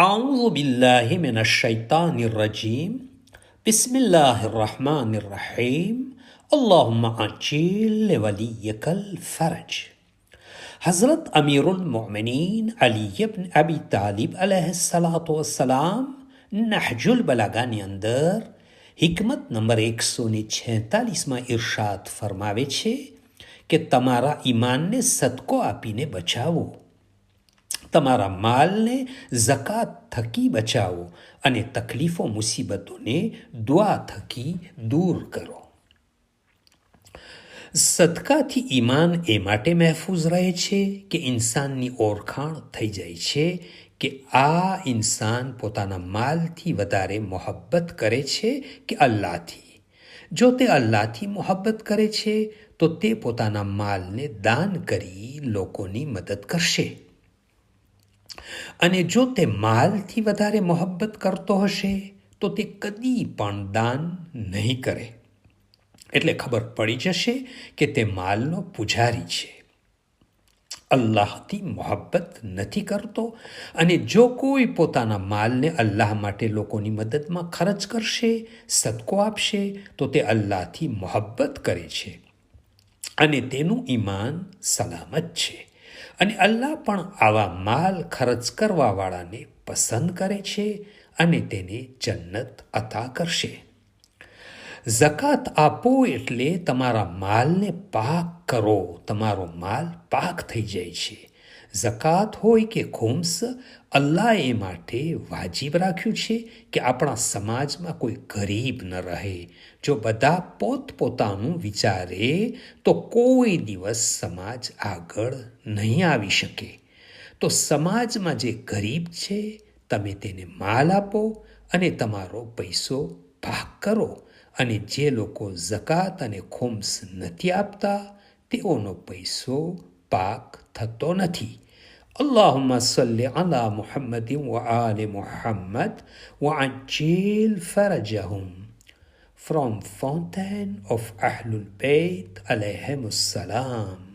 أعوذ بالله من الشيطان الرجيم بسم الله الرحمن الرحيم اللهم عجل لوليك الفرج. हज़रत अमीरुल मोमिनीन अली इब्न अबी तालिब अलैहिस्सलातु वस्सलाम નહજુલ બલાગાની અંદર હિકમત નંબર 146માં ઇરશાદ ફરમાવે છે કે તમારા ઈમાનને સદકો આપીને બચાવો, તમારા માલને ઝકાત થકી બચાવો અને તકલીફો મુસીબતોને દુઆ થકી દૂર કરો. સદકાથી ઈમાન એ માટે મહેફૂઝ રહે છે કે ઇન્સાનની ઓળખાણ થઈ જાય છે કે આ ઇન્સાન પોતાના માલથી વધારે મોહબ્બત કરે છે કે અલ્લાહથી. જો તે અલ્લાહથી મોહબ્બત કરે છે તો તે પોતાના માલને દાન કરી લોકોની મદદ કરશે, અને જો તે માલથી વધારે મોહબ્બત કરતો હશે તો તે કદી પણ દાન નહીં કરે. એટલે ખબર પડી જશે કે તે માલનો પૂજારી છે, અલ્લાહથી મોહબ્બત નથી કરતો. અને જો કોઈ પોતાના માલને અલ્લાહ માટે લોકોની મદદમાં ખર્ચ કરશે, સદકો આપશે, તો તે અલ્લાહથી મોહબ્બત કરે છે અને તેનું ઈમાન સલામત છે. અને અલ્લાહ પણ આવા માલ ખર્ચ કરવાવાળાને પસંદ કરે છે અને તેને જન્નત અતા કરશે. ઝકાત આપો એટલે તમારા માલને પાક કરો. તમારો માલ પાક થઈ જાય છે. ઝકાત હોય કે ખુમ્સ, અલ્લાહ એ માટે વાજિબ રાખ્યું છે કે આપણા સમાજમાં કોઈ ગરીબ ન રહે. જો બધા પોતપોતાનું વિચારે તો કોઈ દિવસ સમાજ આગળ નહીં આવી શકે. તો સમાજમાં જે ગરીબ છે તમે તેને માલ આપો અને તમારો પૈસો પાક કરો. અને જે લોકો ઝકાત અને ખુમ્સ નથી આપતા તેઓનો પૈસો પાક થતો નથી. اللهم صل على محمد وآل محمد وعجل فرجهم. From Fountain of Ahlul Bayt alayhim salam.